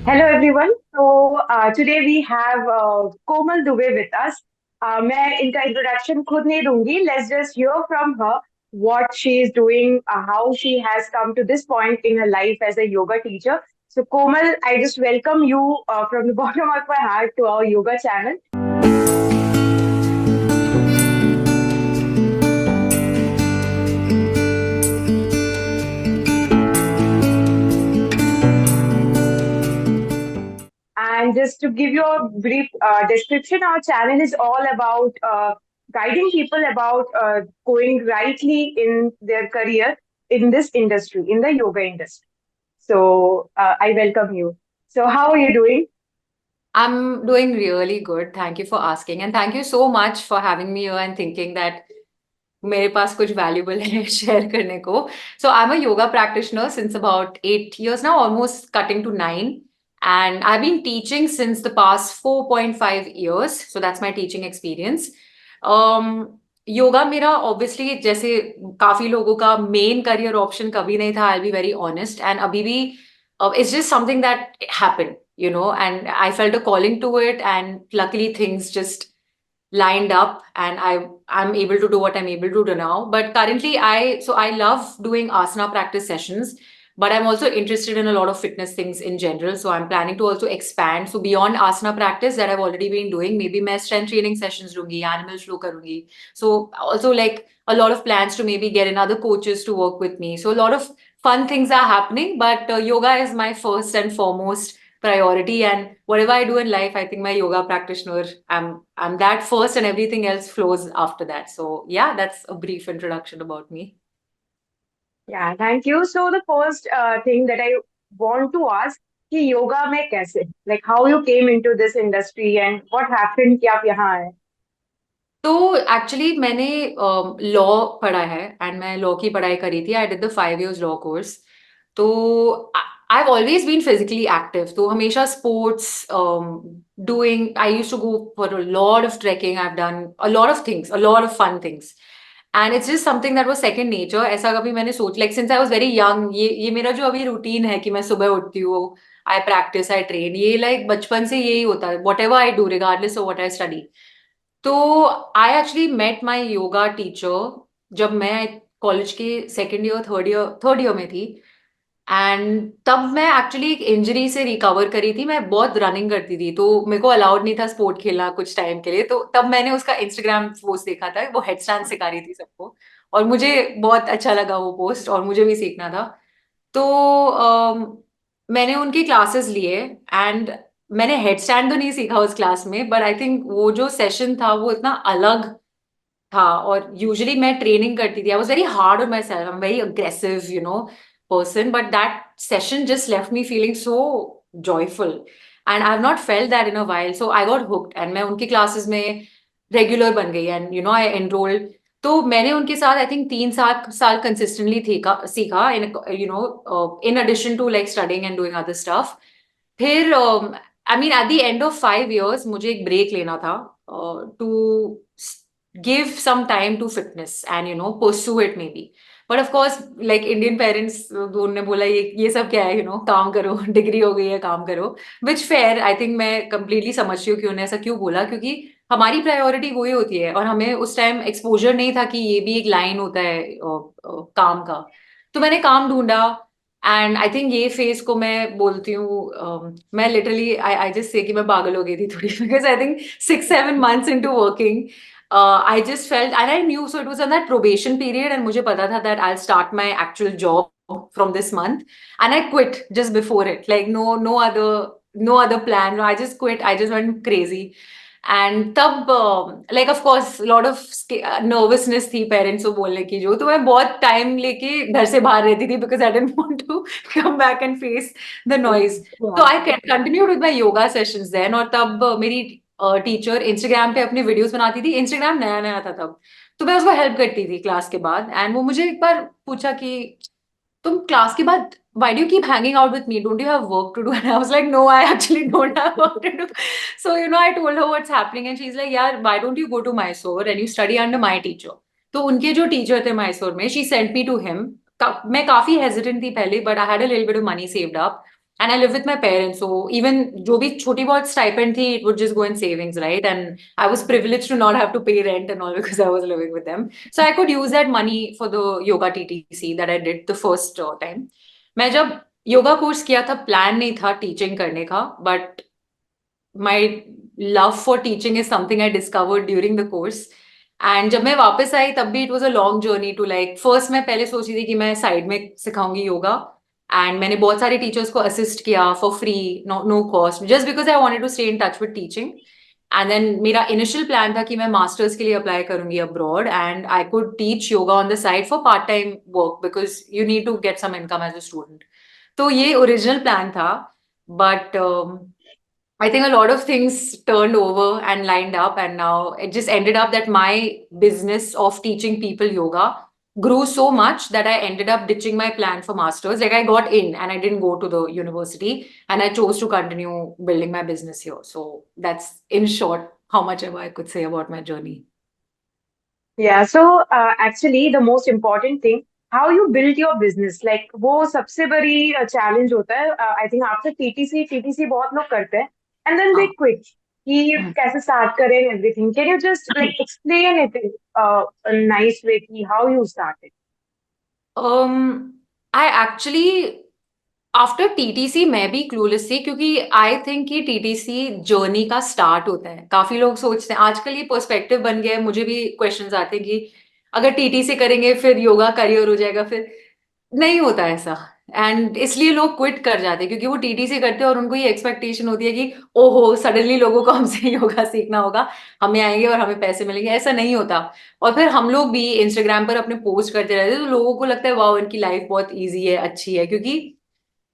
Hello everyone. Today we have Komal Dubey with us. मैं इनका introduction खुद नहीं दूंगी. Let's just hear from her what she is doing, how she has come to this point in her life as a yoga teacher. So Komal, I just welcome you from the bottom of my heart to our yoga channel. And just to give you a brief description, our channel is all about guiding people about going rightly in their career in this industry, in the yoga industry. So I welcome you. So how are you doing? I'm doing really good. Thank you for asking. And thank you so much for having me here and thinking that मेरे पास कुछ valuable है share करने को. So I'm a yoga practitioner since about 8 years now, almost cutting to 9. And I've been teaching since the past 4.5 years. So that's my teaching experience. Yoga मेरा obviously जैसे काफी लोगों का मेन करियर ऑप्शन कभी नहीं था. I'll be very honest. And अभी भी it's just something that happened, and I felt a calling to it, and luckily things just lined up, and I'm able to do what I'm able to do now. But currently I love doing asana practice sessions, but I'm also interested in a lot of fitness things in general. So I'm planning to also expand. So beyond asana practice that I've already been doing, maybe मैं strength training sessions दूंगी, animal flow करूंगी. So also like a lot of plans to maybe get in other coaches to work with me. So a lot of fun things are happening, but yoga is my first and foremost priority. And whatever I do in life, I think my yoga practitioner, I'm that first, and everything else flows after that. So yeah, that's a brief introduction about me. Yeah, thank you. So the first thing that I want to ask कि yoga में कैसे? Like how you came into this industry and what happened कि आप यहाँ आए? तो actually मैंने law पढ़ा है, एंड मैं लॉ की पढ़ाई करी थी. I did the 5 years law course. तो I have always been physically active, तो हमेशा sports doing. I used to go for a lot of trekking. I have done a lot of things, a lot of fun things, and it's just something that was second nature. ऐसा कभी मैंने सोच, like since I was very young, ये मेरा जो अभी routine है कि मैं सुबह उठती हूँ, आई प्रैक्टिस, आई ट्रेन, ये लाइक बचपन से यही होता है. Whatever I do regardless of what I study. तो I actually met my yoga teacher जब मैं कॉलेज के सेकेंड ईयर थर्ड ईयर में थी. एंड तब मैं एक्चुअली एक इंजरी से रिकवर करी थी. मैं बहुत रनिंग करती थी, तो मेरे को अलाउड नहीं था स्पोर्ट खेलना कुछ टाइम के लिए. तो तब मैंने उसका इंस्टाग्राम पोस्ट देखा था, वो हेड स्टैंड सिखा रही थी सबको, और मुझे बहुत अच्छा लगा वो पोस्ट, और मुझे भी सीखना था. तो मैंने उनके क्लासेस लिए, एंड मैंने हेड स्टैंड तो नहीं सीखा उस क्लास में, बट आई थिंक वो जो सेशन था वो इतना अलग था. और यूजुअली मैं ट्रेनिंग करती थी, आई was very hard on my self, I am very aggressive person, but that session just left me feeling so joyful, and I've not felt that in a while. So I got hooked, and मैं उनकी classes में regular बन गई, and I enrolled. तो मैंने उनके साथ I think 3 साल कंसिस्टेंटली सीखा, in addition to like studying and doing other stuff. फिर I mean at the end of 5 years मुझे एक ब्रेक लेना था, to give some time to fitness and pursue it maybe. But of course like Indian parents, उन्होंने बोला ये सब क्या है, काम करो, डिग्री हो गई है, काम करो. विच फेयर, आई थिंक मैं कंप्लीटली समझती हूँ कि उन्होंने ऐसा क्यों बोला, क्योंकि हमारी प्रायोरिटी वही होती है, और हमें उस टाइम एक्सपोजर नहीं था कि ये भी एक लाइन होता है काम का. तो मैंने काम ढूंढा, एंड आई थिंक ये फेज को मैं बोलती हूँ, मैं लिटरली आई जस्ट से कि मैं पागल हो गई थी थोड़ी, because I think 6-7 months into working, I just felt, and I knew, so it was on that probation period, and मुझे पता था that I'll start my actual job from this month, and I quit just before it, like no other plan. No, I just quit. I just went crazy. And तब like of course lot of nervousness थी parents को बोलने की, जो तो मैं बहुत time लेके घर से बाहर रहती थी, because I didn't want to come back and face the noise. तो Yeah. I continued with my yoga sessions then. और तब मेरी टीचर इंस्टाग्राम पे अपनी वीडियोस बनाती थी. इंस्टाग्राम नया नया था तब, तो मैं उसको हेल्प करती थी क्लास के बाद. एंड वो मुझे एक बार पूछा कि तुम क्लास के बाद, why do you keep hanging out with me? Don't you have work to do? And I was like, no, I actually don't have work to do. So, I told her what's happening, and she's like, yeah, why don't you go to Mysore and you study under my teacher? तो उनके जो teacher थे मैसूर में, she sent me to him. मैं काफी hesitant थी पहले, but I had a little bit of money saved up. and I live with my parents, so even जो भी छोटी बहुत stipend थी, it would just go in savings, right? And I was privileged to not have to pay rent and all because I was living with them. So I could use that money for the yoga TTC that I did the first time. मैं जब yoga course किया था, plan नहीं था teaching करने का, but my love for teaching is something I discovered during the course. And जब मैं वापस आई तब भी it was a long journey to like, first मैं पहले सोची थी कि मैं साइड में सिखाऊंगी योगा, एंड मैंने बहुत सारे टीचर्स को असिस्ट किया for free, no cost, just because I wanted to stay in touch with teaching. And then मेरा इनिशियल प्लान था कि मैं मास्टर्स के लिए अप्लाई करूंगी abroad, and I could teach yoga on the side for part time work because you need to get some income as a student. तो ये original plan था, but I think a lot of things turned over and lined up, and now it just ended up that my business of teaching people yoga grew so much that I ended up ditching my plan for masters. Like I got in and I didn't go to the university, and I chose to continue building my business here. So that's in short how much ever I could say about my journey. Yeah, so actually the most important thing, how you build your business, like वो सबसे बड़ी challenge होता है. I think after TTC बहुत लोग करते हैं, and then they हाँ. quit. कि कैसे start करें and everything. Can you just like explain it in a nice way कि how you started? I actually after TTC मैं भी क्लूलेस थी, क्योंकि आई थिंक कि टीटीसी जर्नी का स्टार्ट होता है. काफी लोग सोचते हैं, आजकल ये पर्सपेक्टिव बन गया है, मुझे भी क्वेश्चंस आते हैं कि अगर टीटीसी करेंगे फिर योगा करियर हो जाएगा, फिर नहीं होता ऐसा. एंड इसलिए लोग क्विट कर जाते हैं क्योंकि वो टीटीसी करते हैं और उनको ये एक्सपेक्टेशन होती है कि ओहो सडनली लोगों को हमसे योगा सीखना होगा, हमें आएंगे और हमें पैसे मिलेंगे. ऐसा नहीं होता. और फिर हम लोग भी इंस्टाग्राम पर अपने पोस्ट करते रहते हैं तो लोगों को लगता है वाह इनकी लाइफ बहुत ईजी है, अच्छी है, क्योंकि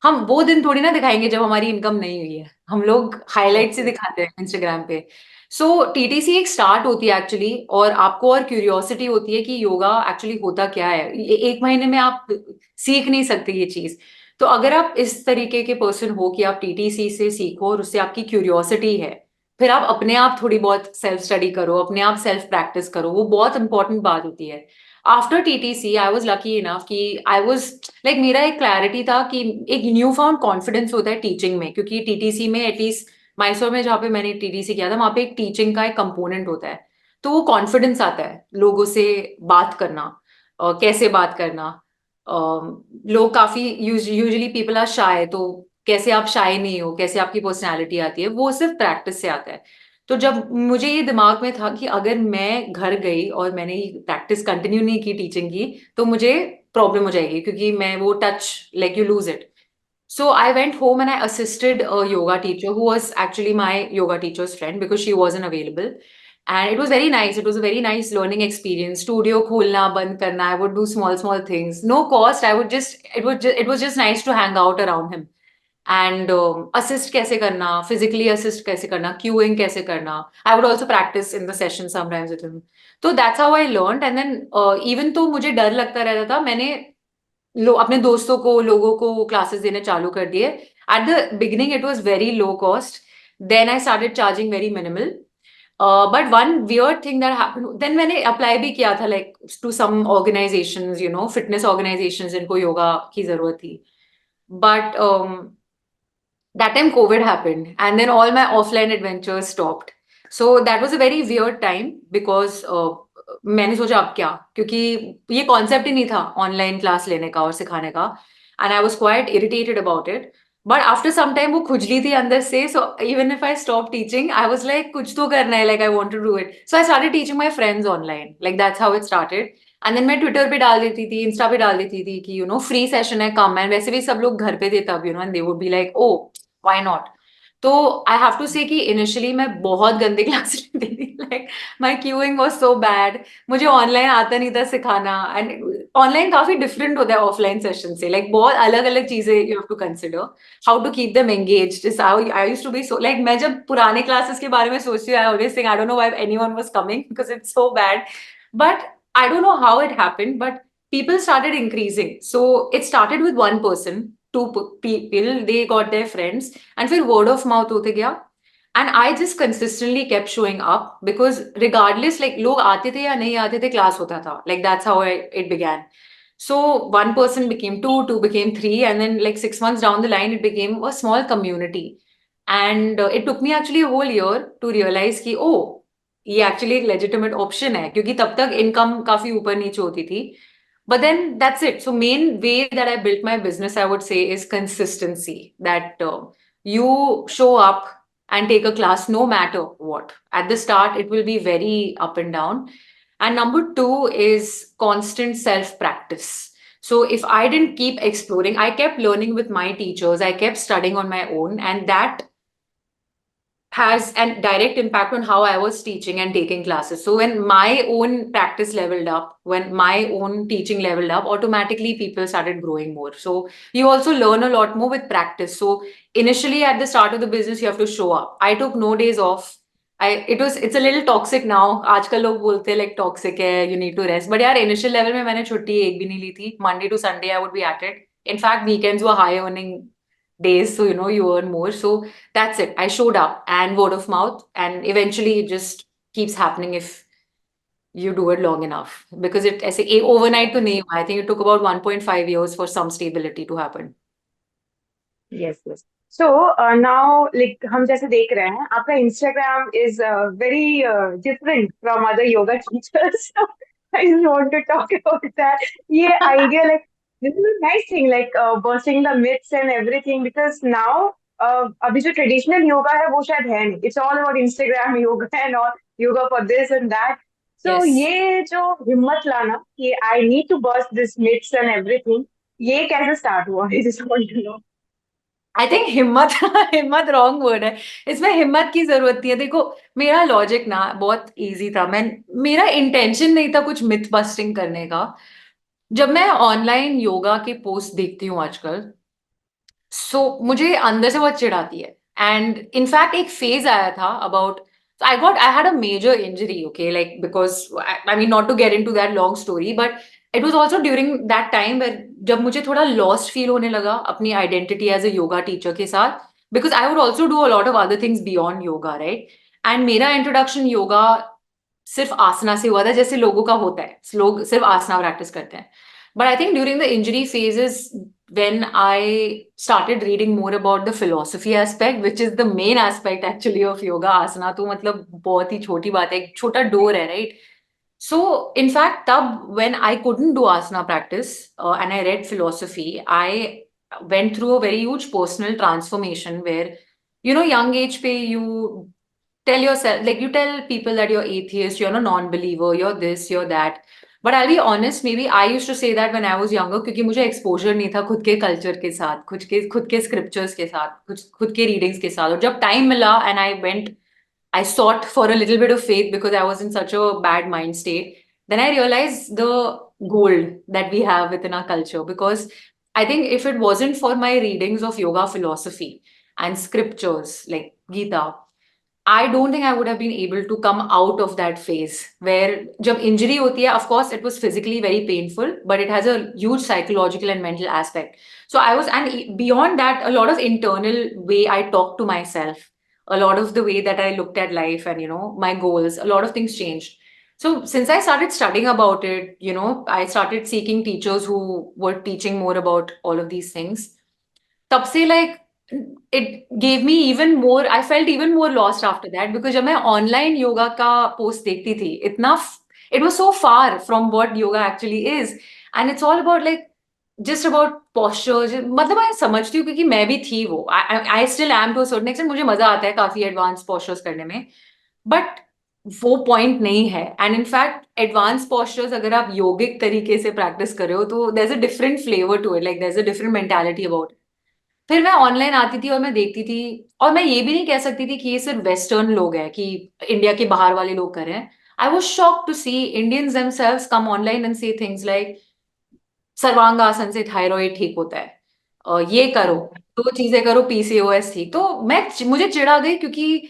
हम वो दिन थोड़ी ना दिखाएंगे जब हमारी इनकम नहीं हुई है. हम लोग हाइलाइट्स ही Okay. दिखाते हैं इंस्टाग्राम पे. सो टीटीसी एक स्टार्ट होती है एक्चुअली, और आपको और क्यूरियोसिटी होती है कि योगा एक्चुअली होता क्या है. एक महीने में आप सीख नहीं सकते ये चीज. तो अगर आप इस तरीके के पर्सन हो कि आप टीटीसी से सीखो और उससे आपकी क्यूरियोसिटी है, फिर आप अपने आप थोड़ी बहुत सेल्फ स्टडी करो, अपने आप सेल्फ प्रैक्टिस करो, वो बहुत इंपॉर्टेंट बात होती है. After TTC I was lucky enough कि आई वाज लाइक, मेरा एक क्लैरिटी था कि एक न्यू फाउंड कॉन्फिडेंस होता है टीचिंग में, क्योंकि टीटीसी में एटलीस्ट मैसूर में जहाँ पे मैंने टीटीसी किया था वहां पे एक टीचिंग का एक कंपोनेंट होता है. तो वो कॉन्फिडेंस आता है लोगों से बात करना, कैसे बात करना. लोग काफी यूजुअली पीपल आर शाय, तो कैसे आप शाय नहीं हो, कैसे आपकी पर्सनैलिटी आती है, वो सिर्फ प्रैक्टिस से आता है. तो जब मुझे ये दिमाग में था कि अगर मैं घर गई और मैंने प्रैक्टिस कंटिन्यू नहीं की टीचिंग की तो मुझे प्रॉब्लम हो जाएगी, क्योंकि मैं वो touch, like you lose it. So I went home and I assisted a yoga teacher who was actually my yoga teacher's friend because she wasn't available. And it was very nice. It was a very nice learning experience. Studio खोलना बंद करना. I would do small things. No cost. I would just it was just nice to hang out around him. And assist कैसे करना, physically assist कैसे करना, queuing कैसे करना. I would also practice in the session sometimes with him. तो that's how I learned. And then even तो मुझे डर लगता रहता था, मैंने अपने दोस्तों को, लोगों को क्लासेस देने चालू कर दिए. At the beginning it was very low cost, then I started charging very minimal. But one weird thing that happened, then मैंने अप्लाई भी किया था like to some organisations, you know, fitness organisations जिनको yoga की जरूरत थी. But that time COVID happened, and then all my offline adventures stopped. So that was a very weird time because मैंने सोचा अब क्या, क्योंकि ये कॉन्सेप्ट ही नहीं था ऑनलाइन क्लास लेने का और सिखाने का. And I was quite irritated about it. But after some time वो खुजली थी अंदर से, so even if I stop teaching I was like कुछ तो करना है, like I want to do it. So I started teaching my friends online, like that's how it started. And then मैं ट्विटर पे डाल देती थी, इंस्टा पे डाल देती थी कि यू नो फ्री सेशन है, कम. एंड वैसे भी सब लोग घर पे थे तब, you know, and they would be like oh why not. तो आई हैव टू से कि इनिशियली मैं बहुत गंदे क्लास लेती थी, like my queuing was so bad. मुझे ऑनलाइन आता नहीं था सिखाना, एंड ऑनलाइन काफी डिफरेंट होता है ऑफलाइन सेशन से, लाइक बहुत अलग अलग चीजें you have to consider, how to keep them engaged. I used to be so like, मैं जब पुराने क्लासेस के बारे में सोचती हूँ I always think I don't know why anyone was coming because it's so bad. But I don't know how it happened, but people started increasing. So it started with one person, two people, they got their friends, and फिर word of mouth होते गया. And I just consistently kept showing up because regardless, like लोग आते थे या नहीं आते थे, क्लास होता था. Like that's how it began. So one person became two, two became three, and then like 6 months down the line, it became a small community. And it took me actually a whole year to realize कि oh, ये actually एक legitimate option है, क्योंकि तब तक income काफी ऊपर नीचे होती थी. But then that's it. So main way that I built my business, I would say, is consistency. That you show up and take a class no matter what. At the start, it will be very up and down. And number two is constant self practice. So if I didn't keep exploring, I kept learning with my teachers, I kept studying on my own, and that has a direct impact on how I was teaching and taking classes. So when my own practice leveled up, when my own teaching leveled up, automatically people started growing more. So you also learn a lot more with practice. So initially at the start of the business, you have to show up. I took no days off. It's a little toxic now. आजकल लोग बोलते हैं like toxic है, you need to rest. But यार initial level में मैंने छुट्टी एक भी नहीं ली थी. Monday to Sunday I would be at it. In fact, weekends were high earning days, so you earn more. So that's it. I showed up and word of mouth, and eventually it just keeps happening if you do it long enough. Because it ऐसे overnight to नहीं हुआ. I think it took about 1.5 years for some stability to happen. Yes, yes. So now, like हम जैसे देख रहे हैं, आपका Instagram is very different from other yoga teachers. So I just want to talk about that. ये idea, like this is a nice thing, like bursting the myths and everything. Because now, अभी जो traditional yoga है वो शायद है नहीं. It's all about Instagram yoga and all yoga for this and that. So Yes. ये जो हिम्मत लाना कि I need to burst this myths and everything, ये कैसे start हुआ? I just want to know. I think हिम्मत हिम्मत रॉन्ग वर्ड है. इसमें हिम्मत की जरूरत नहीं है. देखो, मेरा लॉजिक ना बहुत इजी था. मेरा इंटेंशन नहीं था कुछ मिथ बस्टिंग करने का. जब मैं ऑनलाइन योगा के पोस्ट देखती हूँ आजकल, मुझे अंदर से बहुत चिढ़ आती है. एंड इनफैक्ट एक फेज आया था about, I had a major injury, okay, like because I mean not to get into that long story, but it was also during that time जब मुझे थोड़ा लॉस्ट फील होने लगा अपनी identity as a yoga teacher के साथ. Because I would also do a lot of other things beyond yoga, right. And मेरा introduction yoga सिर्फ आसना से हुआ था, जैसे लोगों का होता है, लोग सिर्फ आसना प्रैक्टिस करते हैं. But I think during the injury phases, when I started reading more about the philosophy aspect, which is the main aspect actually of yoga, asana तो मतलब बहुत ही छोटी बात है, एक छोटा डोर है, right? So in fact, तब when I couldn't do asana practice and I read philosophy, I went through a very huge personal transformation where, young age पे you tell yourself, like you tell people that you're atheist, you're a non-believer, you're this, you're that. But I'll be honest, maybe I used to say that when I was younger क्योंकि मुझे exposure नहीं था खुद के culture के साथ, खुद के scriptures के साथ, खुद के readings के साथ. और जब time मिला and I sought for a little bit of faith because I was in such a bad mind state. Then I realized the gold that we have within our culture. Because I think if it wasn't for my readings of yoga philosophy and scriptures like Gita, I don't think I would have been able to come out of that phase where जब injury होती है, of course it was physically very painful, but it has a huge psychological and mental aspect. So and beyond that, a lot of internal way I talked to myself, a lot of the way that I looked at life and, my goals, a lot of things changed. So since I started studying about it, I started seeking teachers who were teaching more about all of these things. तब से like it gave me even more, I felt even more lost after that, because जब मैं online yoga का post देखती थी, it was so far from what yoga actually is, and it's all about like just about posture. मतलब मैं समझती हूँ क्योंकि मैं भी थी वो. I still am to a certain extent. मुझे मजा आता है काफी advanced postures करने में, but वो पॉइंट नहीं है. एंड इनफैक्ट एडवांस पोस्चर्स अगर आप योगिक तरीके से प्रैक्टिस कर रहे हो तो there is a different flavour to it, like there is a different mentality about. फिर मैं ऑनलाइन आती थी और मैं देखती थी, और मैं ये भी नहीं कह सकती थी कि ये सिर्फ वेस्टर्न लोग हैं, कि इंडिया के बाहर वाले लोग कर रहे हैं. I was shock to see Indians themselves come online and say things like sarvangasana से थायराइड ठीक होता है, ये करो, दो चीजें करो, पीसीओएस ठीक. तो मुझे चिढ़ा गई क्योंकि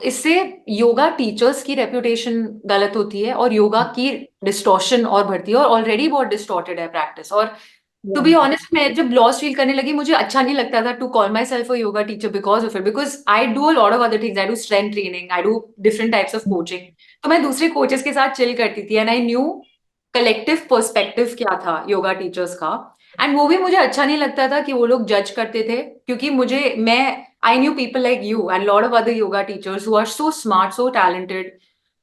इससे योगा टीचर्स की रेपुटेशन गलत होती है और योगा की डिस्टॉर्शन और बढ़ती है, और ऑलरेडी बहुत डिस्टॉर्टेड है प्रैक्टिस. और टू बी ऑनेस्ट, मैं जब लॉस फील करने लगी, मुझे अच्छा नहीं लगता था to call myself a yoga teacher because of it. Because I do a lot of other things, I do strength training, I do different types of coaching. तो मैं दूसरे कोचेस के साथ चिल करती थी, and I knew collective perspective क्या था yoga teachers का, एंड वो भी मुझे अच्छा नहीं लगता था कि वो लोग जज करते थे, क्योंकि मैं I knew people like you and lot of other yoga teachers who are so smart, so talented,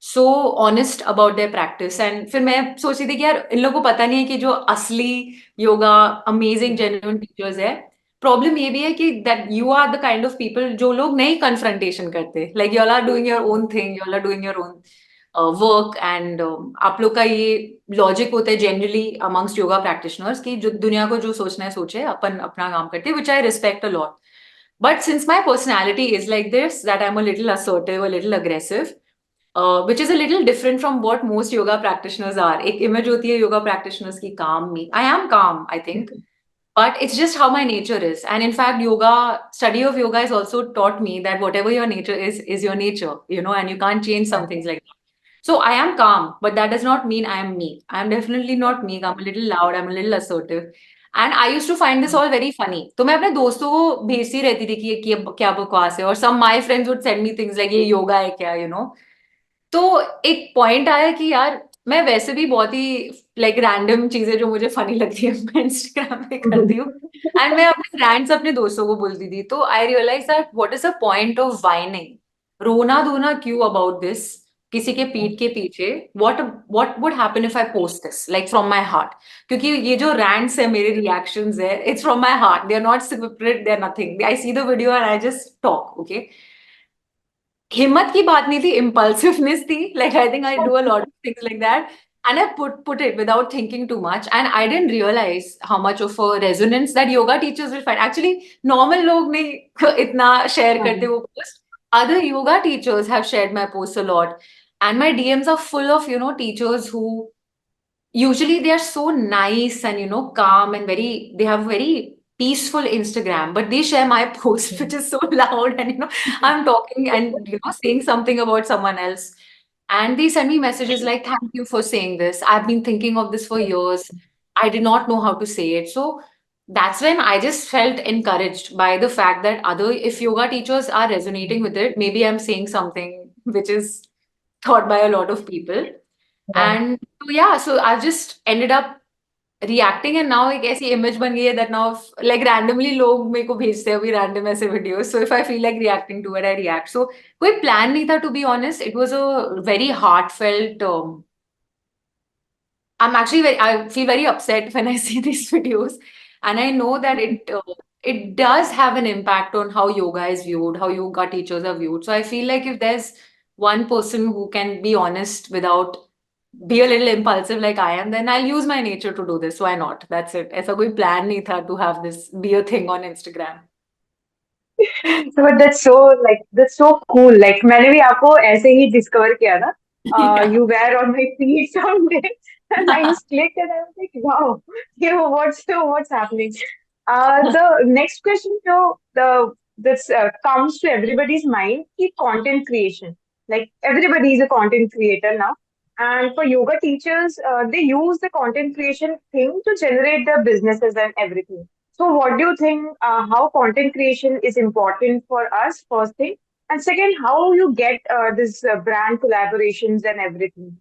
so honest about their practice, and फिर मैं सोचती थी कि यार इन लोगों को पता नहीं है कि जो असली योगा अमेजिंग जेन्युइन टीचर्स है, प्रॉब्लम ये भी है कि that you are the kind of people जो लोग नहीं कन्फ्रंटेशन करते, like you all are doing your own thing, you all are doing your own work, and आप लोग का ये लॉजिक होता है जनरली अमंगस्ट योगा प्रैक्टिशनर्स कि जो दुनिया को जो सोचना है सोचे, अपन अपना काम करते हैं, which I respect a lot. But since my personality is like this, that I'm a little assertive, a little aggressive, which is a little different from what most yoga practitioners are. एक image होती है yoga practitioners की calm me. I am calm, I think, but it's just how my nature is. And in fact, study of yoga has also taught me that whatever your nature is your nature, and you can't change some things like that. So I am calm, but that does not mean I am meek. I am definitely not meek. I'm a little loud. I'm a little assertive. And I used to find this all very funny. तो मैं अपने दोस्तों को भेजती रहती थी कि ये क्या बकवास है, और some my friends would send me things like ये योगा है क्या. तो एक पॉइंट आया कि यार मैं वैसे भी बहुत ही लाइक रैंडम चीजें जो मुझे फनी लगती है मैं इंस्टाग्राम पे करती हूँ, एंड मैं अपने रैंड्स अपने दोस्तों को बोलती थी. तो I realise that what is the point of whining, रोना धोना क्यों अबाउट दिस किसी के पीठ के पीछे. What what would happen if I post this like from my heart, क्योंकि ये जो रैंड्स है, मेरे रिएक्शंस है, it's from my heart, they are not scripted, they are nothing, I see the video and I just talk. Okay, हिम्मत की बात नहीं थी, इम्पल्सिवनेस थी. Like I think I do a lot of things like that, and I put it without thinking too much, and I didn't realize how much of a resonance that yoga teachers will find. Actually, normal log नहीं इतना share करते वो post. Other yoga teachers have shared my posts a lot, and my DMs are full of teachers who usually they are so nice and calm and they have very peaceful Instagram, but they share my post which is so loud, and I'm talking and saying something about someone else, and they send me messages like, thank you for saying this, I've been thinking of this for years, I did not know how to say it. So that's when I just felt encouraged by the fact that other if yoga teachers are resonating with it, maybe I'm saying something which is thought by a lot of people. And so yeah, so I just ended up reacting, and now एक ऐसी image बन गई है that now like randomly लोग मेरे को भेजते हैं अभी random ऐसे videos, so if I feel like reacting to it I react. So कोई plan नहीं था, to be honest. It was a very heartfelt I feel very upset when I see these videos, and I know that it does have an impact on how yoga is viewed, how yoga teachers are viewed. So I feel like if there's one person who can be honest without be a little impulsive like I am, then I'll use my nature to do this. Why not? That's it. ऐसा कोई plan नहीं था to have this be a thing on Instagram. So but that's so cool. Like मैंने भी आपको ऐसे ही discover किया था. Yeah. You were on my feed someday, and I just clicked and I was like, wow, what's happening? The next question, this comes to everybody's mind, is content creation. Like everybody is a content creator now, and for yoga teachers, they use the content creation thing to generate their businesses and everything. So, what do you think? How content creation is important for us? First thing, and second, how you get this brand collaborations and everything.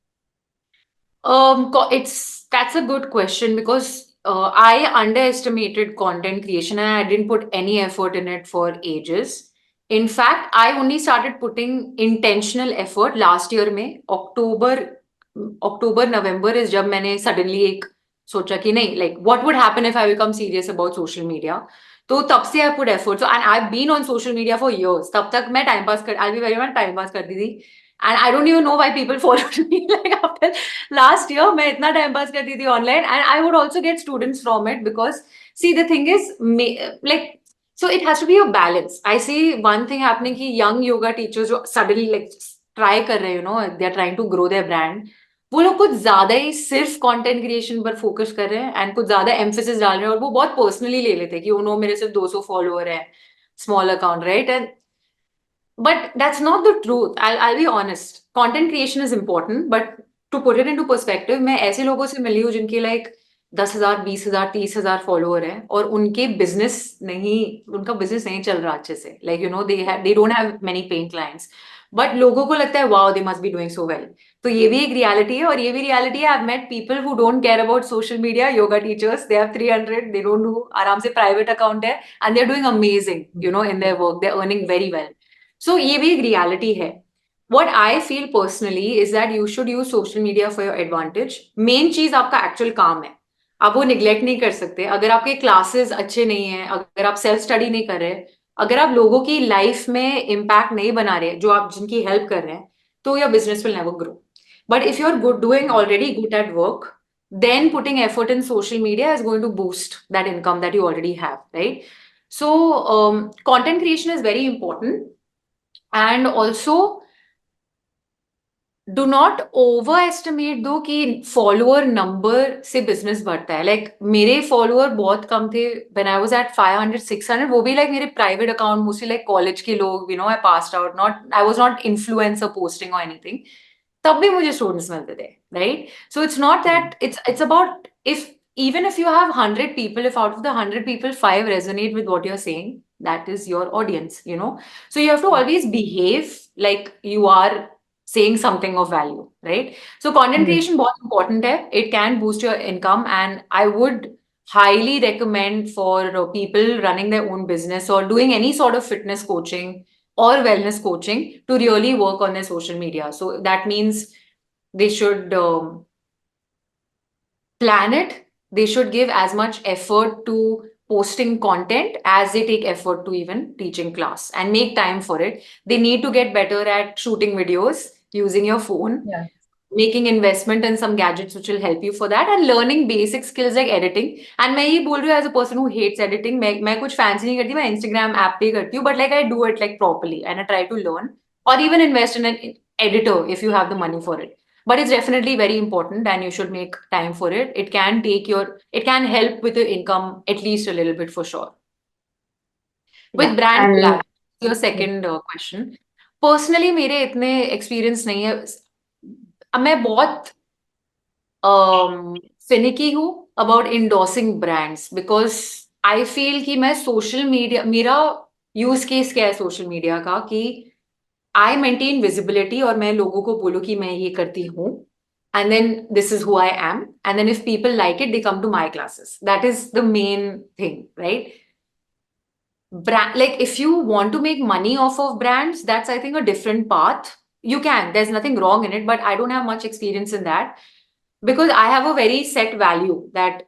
That's a good question, because I underestimated content creation and I didn't put any effort in it for ages. In fact, I only started putting intentional effort last year में अक्टूबर नवंबर is जब मैंने suddenly एक सोचा कि नहीं, like what would happen if I become serious about social media. तो तब से I put effort. So and I've been on social media for years. तब तक मैं I'll be very much time pass करती थी. And I don't even know why people followed me. Like after last year, मैं इतना time pass करती थी online, and I would also get students from it, because see the thing is, like, so it has to be a balance. I see one thing happening कि young yoga teachers जो suddenly like try कर रहे हैं, they are trying to grow their brand. वो लोग कुछ ज्यादा ही सिर्फ कंटेंट क्रिएशन पर फोकस कर रहे हैं एंड कुछ ज्यादा एम्फेसिस डाल रहे हैं, और वो बहुत पर्सनली ले लेते हैं कि मेरे सिर्फ 200 फॉलोअर है, small account, right? And but that's not the truth. I'll be honest. Content creation is important, but to put it into perspective, मैं ऐसे लोगों से मिली हूँ जिनके like 10,000, 20,000, 30,000 फॉलोअर हैं, और उनका बिजनेस नहीं चल रहा अच्छे से. Like they don't have many paying clients, but लोगों को लगता है wow they must be doing so well. तो ये भी एक रियलिटी है, और ये भी रियलिटी है. I have met people who don't care about social media, yoga teachers, they have 300, they don't do, आराम से प्राइवेट अकाउंट है, and they are doing amazing you know in their work, they are earning very well. So ये भी एक reality है. What I feel personally is that you should use social media for your advantage. Main चीज आपका actual काम है, आप वो निग्लेक्ट नहीं कर सकते. अगर आपके क्लासेस अच्छे नहीं है, अगर आप सेल्फ स्टडी नहीं कर रहे, अगर आप लोगों की लाइफ में इम्पैक्ट नहीं बना रहे जो आप जिनकी हेल्प कर रहे हैं, तो your business will never grow. But if you are good doing already good at work, then putting effort in social media is going to boost that income that you already have, right? So content creation is very important. And also, do not over estimate दो कि follower number से business बढ़ता है. Like मेरे follower बहुत कम थे when I was at 500 600, वो भी लाइक मेरे private account, mostly like college के लोग, you know, I passed out, not, I was not influencer posting और एनीथिंग. तब भी मुझे स्टूडेंट्स मिलते थे, right? So it's not that, it's about, if even if you have 100 people, if out of the 100 people 5 resonate with what you're saying, that is your audience, you know. So you have to always behave like you are saying something of value, right? So content creation बहुत important है. It can boost your income, and I would highly recommend for people running their own business or doing any sort of fitness coaching or wellness coaching to really work on their social media. So that means they should plan it. They should give as much effort to posting content as they take effort to even teaching class, and make time for it. They need to get better at shooting videos using your phone, Yeah. making investment in some gadgets which will help you for that, and learning basic skills like editing. And मैं ये बोल रही हूँ as a person who hates editing, मैं कुछ fancy नहीं करती, मैं Instagram app पे करती हूँ, but like I do it like properly and I try to learn, or even invest in an editor if you have the money for it. But it's definitely very important and you should make time for it. It can help with your income at least a little bit for sure. With Yeah. brand And collab, your second question. Personally मेरे इतने experience नहीं है. अब मैं बहुत finicky हूँ about endorsing brands, because I feel कि मैं social media, मेरा use case क्या है social media का, कि I maintain visibility और मैं लोगों को बोलूँ कि मैं ये करती हूँ, and then this is who I am, and then if people like it, they come to my classes. That is the main thing, right? Brand, like if you want to make money off of brands, that's I think a different path. You can, there's nothing wrong in it, but I don't have much experience in that, because I have a very set value that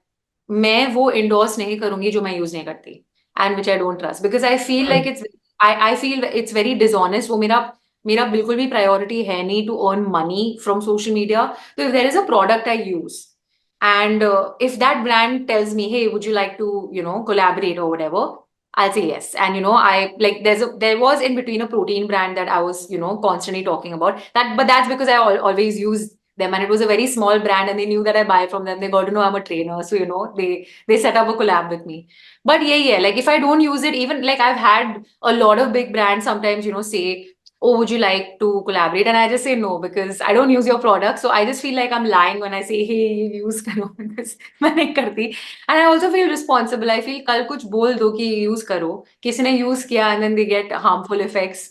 मैं वो endorse नहीं करूंगी जो मैं use नहीं करती, and which I don't trust, because I feel like I feel it's very dishonest. वो मेरा बिल्कुल भी priority है नहीं to earn money from social media. So if there is a product I use, and if that brand tells me, hey, would you like to, you know, collaborate or whatever, I'll say yes. And you know, I like there was in between a protein brand that I was, you know, constantly talking about that, but that's because I always use them, and it was a very small brand, and they knew that I buy from them. They got to know I'm a trainer, so you know, they set up a collab with me. But yeah, like if I don't use it, even like I've had a lot of big brands sometimes, you know, say, oh, would you like to collaborate? And I just say no, because I don't use your product. So I just feel like I'm lying when I say, hey, you use karo, because मैं नहीं करती. And I also feel responsible. I feel कल कुछ बोल दो कि use करो, किसी ने use किया and then they get harmful effects,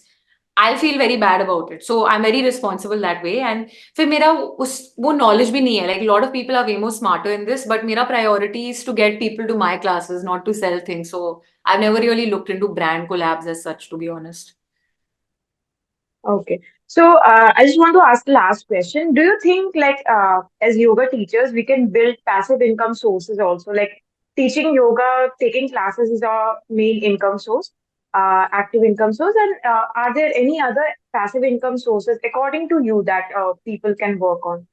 I'll feel very bad about it. So I'm very responsible that way. And फिर मेरा वो knowledge भी नहीं है. Like a lot of people are way more smarter in this, but मेरा priority is to get people to my classes, not to sell things. So I've never really looked into brand collabs as such, to be honest. okay. So I just want to ask the last question. Do you think, like, as yoga teachers, we can build passive income sources also? Like teaching yoga, taking classes is our main income source, active income source. And are there any other passive income sources, according to you, that people can work on?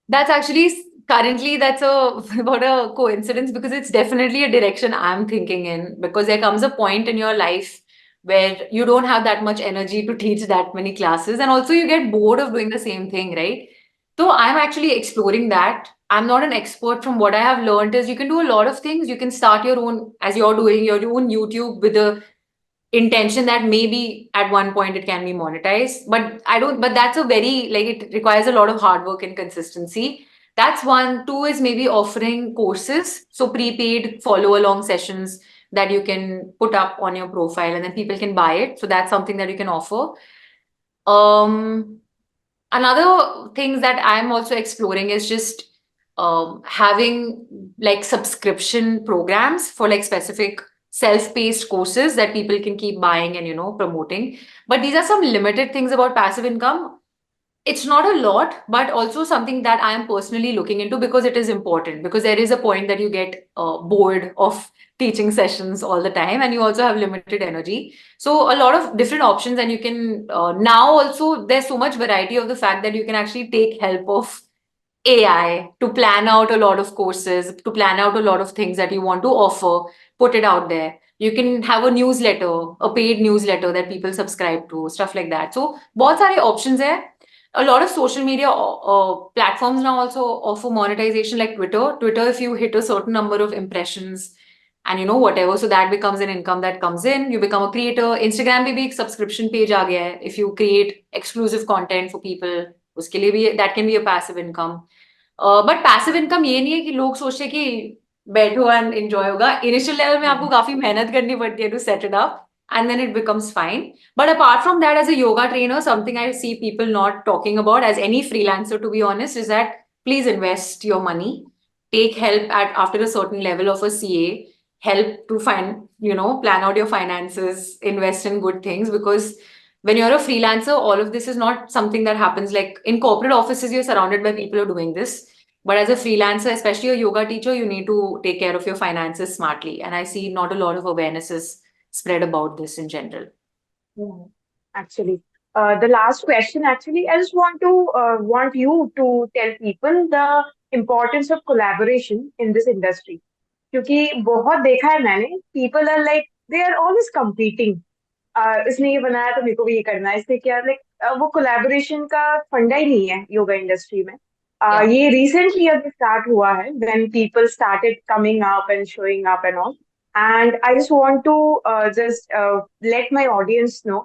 That's actually currently that's a what a coincidence, because it's definitely a direction I'm thinking in, because there comes a point in your life where you don't have that much energy to teach that many classes, and also you get bored of doing the same thing, right? So I'm actually exploring that. I'm not an expert. From what I have learned is you can do a lot of things. You can start your own, as you're doing your own YouTube, with the intention that maybe at one point it can be monetized, but I don't, but that's a very, like, it requires a lot of hard work and consistency. That's one. Two is maybe offering courses, so prepaid follow along sessions that you can put up on your profile and then people can buy it. So that's something that you can offer. Another things that I'm also exploring is just having like subscription programs for like specific self-paced courses that people can keep buying and promoting. But these are some limited things about passive income. It's not a lot, but also something that I am personally looking into because it is important. Because there is a point that you get bored of teaching sessions all the time, and you also have limited energy. So a lot of different options, and you can now also there's so much variety of the fact that you can actually take help of AI to plan out a lot of courses, to plan out a lot of things that you want to offer, put it out there. You can have a newsletter, a paid newsletter that people subscribe to, stuff like that. So, बहुत सारे options है. A lot of social media platforms now also offer monetization, like Twitter. Twitter, if you hit a certain number of impressions and whatever, so that becomes an income that comes in. You become a creator. Instagram पे भी एक subscription page आ गया है. If you create exclusive content for people, उसके लिए भी that can be a passive income. But passive income ये नहीं है कि लोग सोचते कि बैठो एंड एंजॉय होगा. इनिशियल लेवल में आपको काफी मेहनत करनी पड़ती है to set it up, and then it becomes fine. But apart from that, as a yoga trainer, something I see people not talking about, as any freelancer, to be honest, is that please invest your money. Take help at after a certain level of a CA. Help to find, plan out your finances, invest in good things, because when you're a freelancer, all of this is not something that happens. Like in corporate offices, you're surrounded by people who are doing this. But as a freelancer, especially a yoga teacher, you need to take care of your finances smartly. And I see not a lot of awarenesses spread about this in general. Mhm. Actually, the last question, actually, I just want you to tell people the importance of collaboration in this industry. क्योंकि बहुत देखा है मैंने, people are like they are always competing. इसने ये बनाया तो मेरे को भी ये करना है, इसने क्या, like वो collaboration का फंडा ही नहीं है योगा इंडस्ट्री में. Yeah. ये recently अभी स्टार्ट हुआ है when people started coming up and showing up and all. And I just want to just let my audience know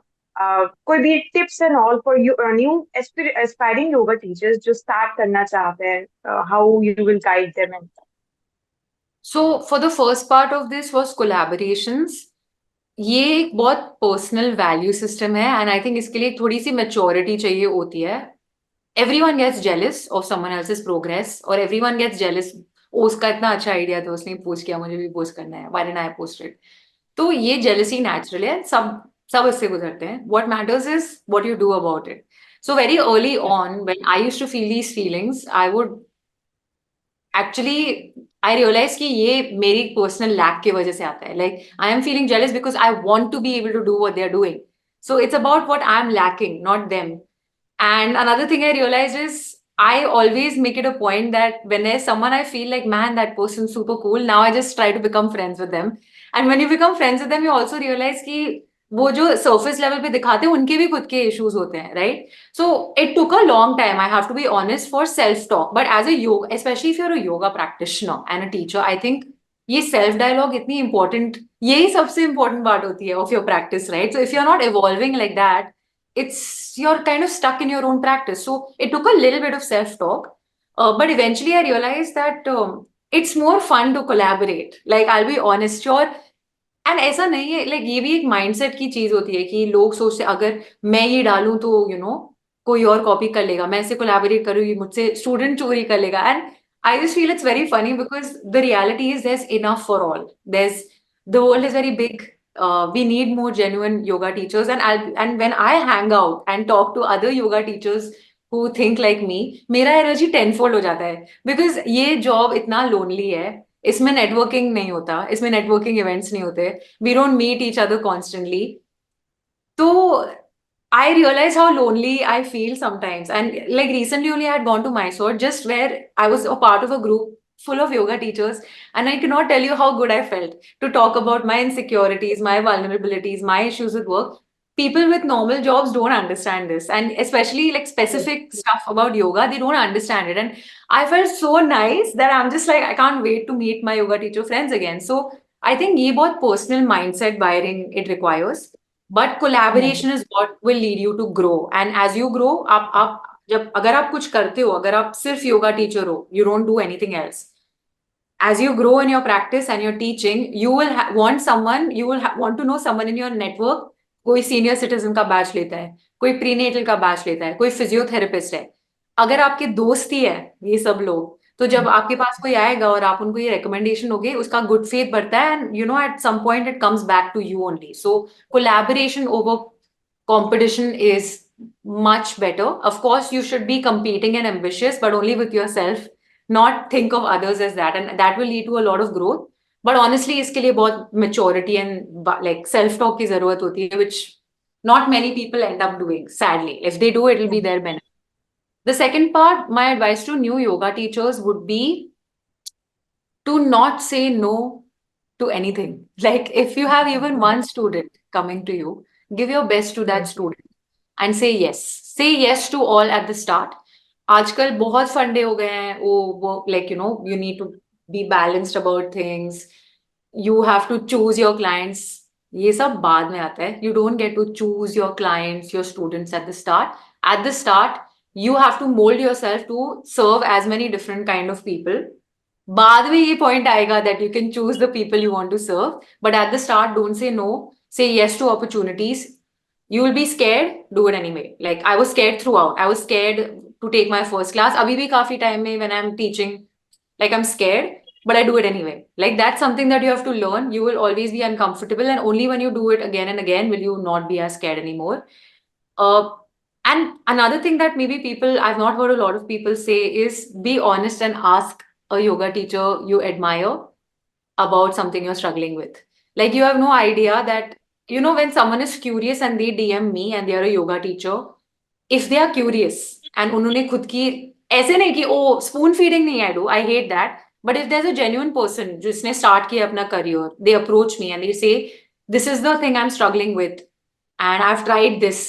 कोई भी tips and all for you new aspiring yoga teachers जो start करना चाहते हैं, how you will guide them and So for the first part of this was collaborations. ये एक बहुत personal value system है, एंड आई थिंक इसके लिए थोड़ी सी मेच्योरिटी चाहिए होती है. Everyone gets jealous of someone else's progress, or everyone gets jealous. ओ उसका इतना अच्छा आइडिया था, उसने पोस्ट किया, मुझे भी पोस्ट करना है, why didn't I post it? तो ये jealousy natural है, सब सब इससे गुजरते हैं. What matters is what you do about it. So very early on, when I used to feel these feelings, I would actually I realized कि ये मेरी पर्सनल लैक की वजह से आता है. Like I am feeling jealous because I want to be able to do what they are doing. So it's about what I'm lacking, not them. And another thing I realized is I always make it a point that when there's someone I feel like, man, that person's super cool, now I just try to become friends with them. And when you become friends with them, you also realize कि वो जो surface level पे दिखाते हैं, उनके भी खुद के issues होते हैं, right? So it took a long time, I have to be honest, for self-talk. But as a yoga, especially if you're a yoga practitioner and a teacher, I think ये self dialogue इतनी important, यही सबसे important part होती है of your practice, right? So if you're not evolving like that, you're kind of stuck in your own practice. So it took a little bit of self-talk, but eventually I realized that it's more fun to collaborate. Like I'll be honest, sure. And ऐसा नहीं है, like ये भी एक mindset की चीज होती है कि लोग सोचते अगर मैं ये डालूं तो कोई और कॉपी कर लेगा, मैं इससे कोलैबोरेट करूंगी, मुझसे स्टूडेंट चोरी कर लेगा. And I just feel it's very funny because the reality is there is enough for all. There is the world is very big. We need more genuine yoga teachers, and when I hang out and talk to other yoga teachers who think like me, मेरा energy tenfold हो जाता है because ये job इतना lonely है. इसमें networking नहीं होता, इसमें नेटवर्किंग इवेंट्स नहीं होते, we don't meet each other constantly. तो I realize how lonely I feel sometimes. And like recently only I had gone to Mysore, just where I was a part of a group full of yoga teachers, and I cannot tell you how good I felt to talk about my insecurities, my vulnerabilities, my issues with work. People with normal jobs don't understand this, and especially like specific stuff about yoga, they don't understand it. And I felt so nice that I'm just like, I can't wait to meet my yoga teacher friends again. So I think ये बहुत personal mindset wiring it requires, but all. collaboration is what will lead you to grow. And as you grow, आप जब अगर आप कुछ करते हो, अगर आप सिर्फ योगा टीचर हो, you don't do anything else. As you grow in your practice and your teaching, you will want someone, you will want to know someone in your network कोई सीनियर सिटीजन का बैच लेता है, कोई prenatal का batch लेता है, कोई physiotherapist है। अगर आपके दोस्त ही है ये सब लोग, तो जब आपके पास कोई आएगा और आप उनको ये रिकमेंडेशन होगी, उसका गुड फेथ बढ़ता है, and you know at some point it comes back to you only. So collaboration over competition is much better. Of course, you should be competing and ambitious, but only with yourself, not think of others as that, and that will lead to a lot of growth. But honestly, इसके लिए बहुत maturity and like self talk की जरूरत होती है, which not many people end up doing. Sadly, if they do, it will be their benefit. The second part, my advice to new yoga teachers would be to not say no to anything. Like if you have even one student coming to you, give your best to that student and say yes. Say yes to all at the start. आजकल बहुत फंडे हो गए हैं, वो like you know you need to be balanced about things. You have to choose your clients. ये सब बाद में आता है. You don't get to choose your clients, your students at the start. At the start, you have to mold yourself to serve as many different kind of people. बाद में ये point आएगा that you can choose the people you want to serve, but at the start don't say no. Say yes to opportunities. You will be scared, do it anyway. Like I was scared throughout. I was scared to take my first class. अभी भी काफी time में when I'm teaching, like I'm scared, but I do it anyway. Like that's something that you have to learn. You will always be uncomfortable, and only when you do it again and again will you not be as scared anymore. uh, and another thing that maybe people, I've not heard a lot of people say, is be honest and ask a yoga teacher you admire about something you're struggling with. Like you have no idea that, you know, when someone is curious and they DM me and they're a yoga teacher, if they are curious and उन्होंने खुद की, ऐसे नहीं कि ओ spoon feeding नहीं, I do, I hate that, but if there is a genuine person जिसने start किया अपना career, they approach me and they say this is the thing I am struggling with and I've tried this.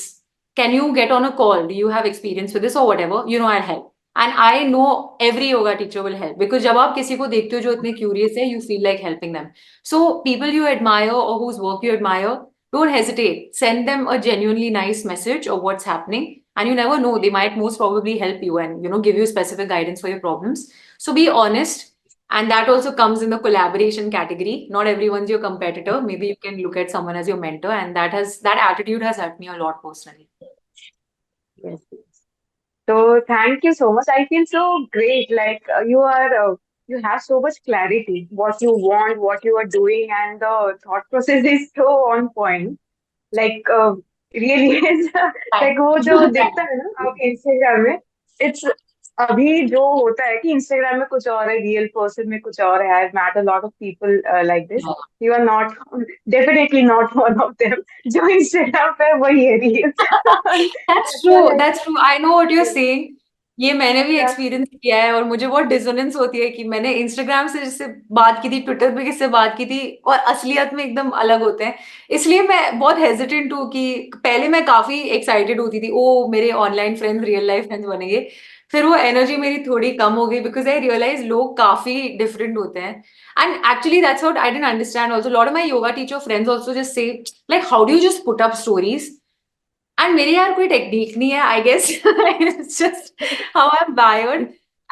Can you get on a call? Do you have experience with this or whatever? You know, I'll help. And I know every yoga teacher will help because जब आप किसी को देखते हो जो इतने curious है, you feel like helping them. So people you admire or whose work you admire, don't hesitate. Send them a genuinely nice message of what's happening. And you never know, they might most probably help you and, you know, give you specific guidance for your problems. So be honest. And that also comes in the collaboration category. Not everyone's your competitor. Maybe you can look at someone as your mentor, and that attitude has helped me a lot personally. Yes. So thank you so much. I feel so great. Like you have so much clarity, what you want, what you are doing, and the thought process is so on point. Like really is like वो जो दिखता है ना आपके Instagram में, it's अभी जो होता है कि इंस्टाग्राम में कुछ और है, रियल पर्सन में कुछ और है. I've met a lot of people like this. You are not, definitely not one of them. जो इंस्टाग्राम पे है, वही है real. That's So true. like, That's true. I know what you're yes, saying. ये मैंने भी yeah. एक्सपीरियंस किया है और मुझे बहुत डिसोनेंस होती है कि मैंने इंस्टाग्राम से जिससे बात की थी, ट्विटर पे किससे बात की थी, और असलियत में एकदम अलग होते हैं. इसलिए मैं बहुत हेजिटेंट हूँ कि पहले मैं काफी एक्साइटेड होती थी, ओ मेरे online friends real life friends बनेंगे. फिर वो एनर्जी मेरी थोड़ी कम हो गई बिकॉज आई रियलाइज लोग काफी डिफरेंट होते हैं. And actually that's what I didn't understand also. Lot of my yoga teacher friends also just say like how do you just put up stories. And मेरी यार कोई टेक्निक नहीं है, I guess. It's just how I am wired.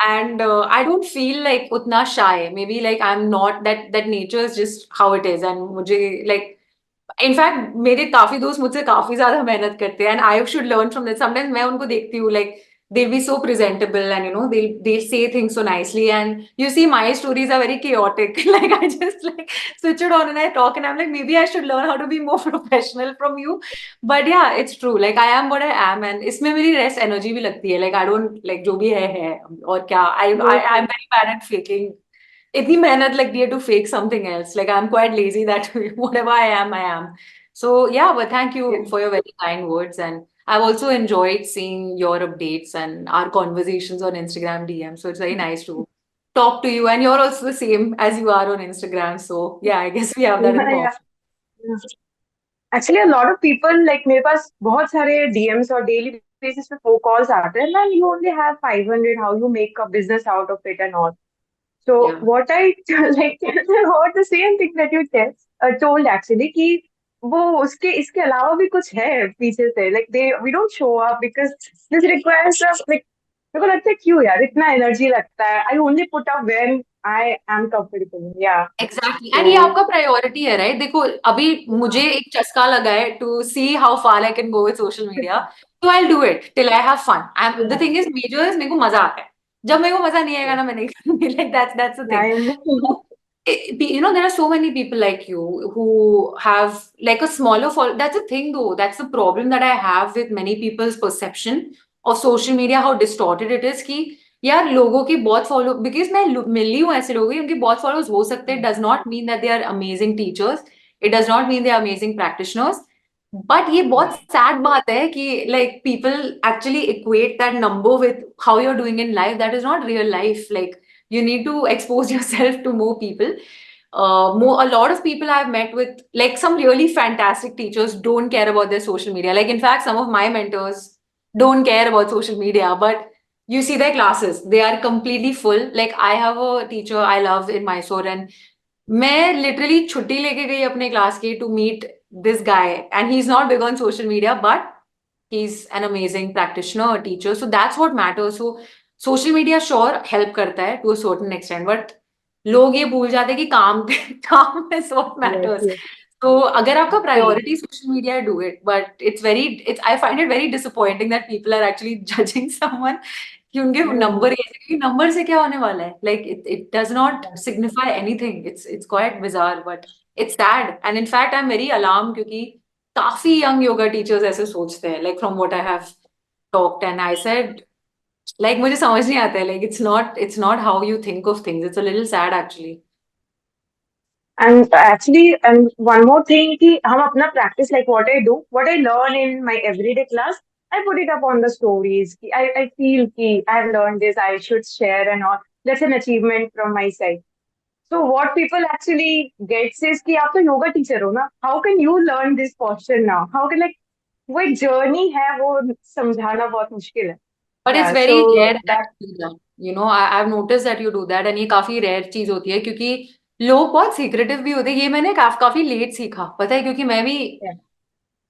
And I don't feel like उतना shy. Maybe like I am not that nature is just how it is. And मुझे like in fact मेरे काफी दोस्त मुझसे काफी ज्यादा मेहनत करते हैं, and I should learn from that. Sometimes मैं उनको देखती हूँ, like they'll be so presentable, and you know they'll say things so nicely, and you see my stories are very chaotic. Like I just like switch it on and I talk and I'm like, maybe I should learn how to be more professional from you. But yeah, it's true, like I am what I am, and इसमें मेरी rest energy भी लगती है. Like I don't like जो भी है और क्या. I'm very bad at faking. इतनी मेहनत लगती है to fake something else. Like I'm quite lazy that way. Whatever I am, I am. So yeah, but thank you for your very kind words, and I've also enjoyed seeing your updates and our conversations on Instagram DM. So it's very nice to talk to you, and you're also the same as you are on Instagram. So yeah, I guess we have that in Yeah. common. Actually, a lot of people like मेरे पास बहुत सारे DMs और daily basis पे phone calls आते हैं. Man, you only have 500. How you make a business out of it and all. So Yeah. what I like what the same thing that you told actually कि वो उसके इसके अलावा भी कुछ है पीछे से. Like we don't show up because this requires a like मेरे को लगता है क्यों यार इतना एनर्जी लगता है, I only put up when I am comfortable, या एग्जैक्टली तो एंड ये आपका प्रायोरिटी है राइट। देखो अभी मुझे एक चस्का लगा है to see how far I can go with social media, तो I do it till I have fun and the thing is major is मेरे को मजा आता है। जब मेरे को मजा नहीं आएगा ना मैं नहीं करूंगी, like that's the thing. You know, there are so many people like you who have like a smaller follow. That's the thing though. That's the problem that I have with many people's perception of social media, how distorted it is कि यार लोगों की बहुत follow, because मैं मिली हूँ ऐसे लोगों की, उनके बहुत फॉलोअर्स हो सकते हैं, does not mean that they are amazing teachers, it does not mean they are amazing practitioners. But ये बहुत सैड बात है कि like people actually equate that number with how you are doing in life, that is not real life. Like you need to expose yourself to more people. A lot of people I've met with, like some really fantastic teachers, don't care about their social media. Like in fact, some of my mentors don't care about social media, but you see their classes, they are completely full. Like I have a teacher I love in Mysore, and मैं literally छुट्टी लेके गई अपने class की to meet this guy, and he is not big on social media but he's an amazing practitioner, a teacher. So that's what matters. So social media sure help करता है to a certain extent, but लोग ये भूल जाते हैं कि काम काम is what yes, matters. yes, तो अगर आपका true. priority social media, do it. But it's I find it very disappointing that people are actually judging someone कि उनके नंबर, क्योंकि नंबर से क्या होने वाला है, like it does not signify anything. It's quite bizarre, but it's sad. And in fact I'm very alarmed क्योंकि काफी यंग योगा टीचर्स ऐसे सोचते हैं, like from what I have talked and I said, like मुझे समझ नहीं आता है, like it's not how you think of things, it's a little sad actually. And actually, and one more thing, कि हम अपना practice, like what I do, what I learn in my everyday class, I put it up on the stories. कि I feel कि I have learned this, I should share and all. That's an achievement from my side. So what people actually gets is कि आप तो yoga teacher हो ना, how can you learn this posture now? How can, like, वो एक journey है, वो समझाना बहुत मुश्किल है। But it's Yeah, very so rare that, that you know, I have notice that you do that, and ये काफी रेयर चीज होती है क्योंकि लोग बहुत सीक्रेटिव भी होते हैं। ये मैंने काफी लेट सीखा पता है, क्योंकि मैं भी, yeah,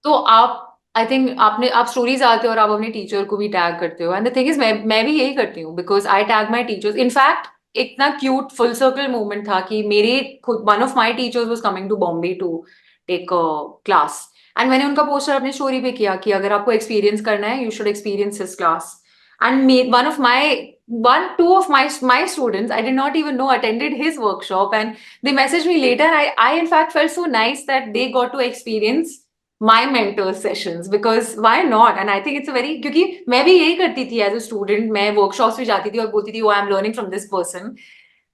तो आप, आई थिंक आपने, आप स्टोरीज आते हो और आप अपने टीचर को भी टैग करते हो, एंड द थिंग इज मैं भी यही करती हूँ because I tag my teachers. In fact इतना क्यूट फुल सर्कल मोमेंट था कि मेरे खुद one of my teachers was coming to Bombay to take class, and मैंने उनका पोस्टर अपनी स्टोरी पे किया कि अगर आपको एक्सपीरियंस करना है you should experience his class. And one of my one two of my students I did not even know attended his workshop, and they messaged me later. I in fact felt so nice that they got to experience my mentor sessions, because why not? And I think it's a very, क्योंकि मैं भी यही करती थी as a student, मैं workshops में जाती थी और बोलती थी oh I am learning from this person,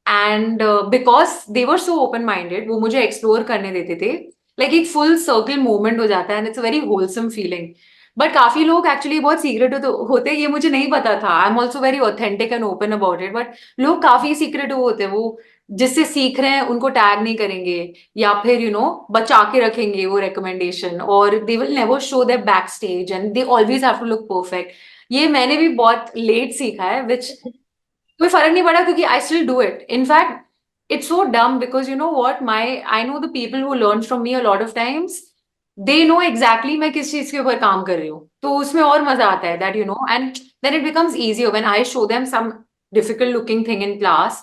and because they were so open minded, वो मुझे एक्सप्लोर करने देते थे, लाइक एक फुल सर्कल मोमेंट हो जाता है and it's a very wholesome feeling. But काफी लोग एक्चुअली बहुत सीक्रेट होते हैं, ये मुझे नहीं पता था। I am also very authentic and open about it, but लोग काफी सीक्रेटिव होते हैं, वो जिससे सीख रहे हैं उनको टैग नहीं करेंगे, या फिर यू नो बचा के रखेंगे वो रिकमेंडेशन, और they will never show their back stage and they always have to look perfect. ये मैंने भी बहुत लेट सीखा है, विच कोई फर्क नहीं पड़ा क्योंकि I still do it. In fact it's so dumb because you know what, I know the people who learn from me a lot of times, they know exactly मैं किस चीज के ऊपर काम कर रही हूँ, तो उसमें और मजा आता है that you know, and then it becomes easier when I show them some difficult looking thing in class,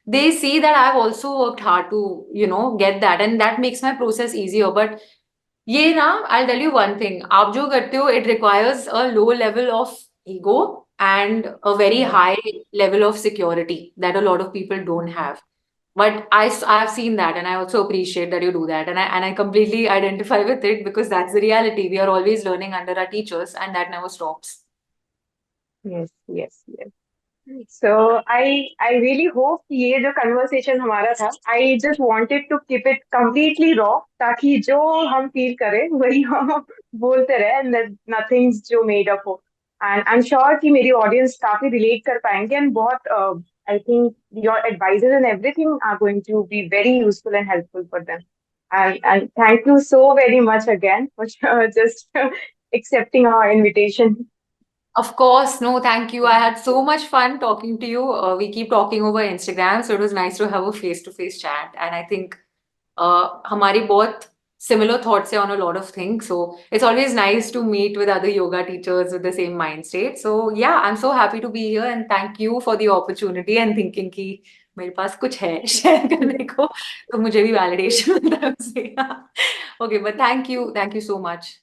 they see that I've also worked hard to you know get that, and that makes my process easier. But ये ना, I'll tell you one thing, आप जो करते हो it requires a low level of ego and a very yeah. high level of security that a lot of people don't have. But I've seen that, and I also appreciate that you do that, and I completely identify with it because that's the reality. We are always learning under our teachers, and that never stops. Yes, yes, yes. So I really hope कि ये जो conversation हमारा था, I just wanted to keep it completely raw, ताकि जो हम feel करें वही हम बोलते रहे, and that nothing's जो made up हो. And I'm sure कि मेरी audience काफी relate कर पाएंगे, and बहुत I think your advices and everything are going to be very useful and helpful for them. And thank you so very much again for just accepting our invitation. Of course, no, thank you. I had so much fun talking to you. We keep talking over Instagram, so it was nice to have a face-to-face chat. And I think हमारी बहुत similar thoughts say on a lot of things. So it's always nice to meet with other yoga teachers with the same mind state. So yeah, I'm so happy to be here and thank you for the opportunity and thinking कि मेरे पास कुछ है share करने को, तो मुझे भी validation मिलता है उससे. Okay, but thank you so much.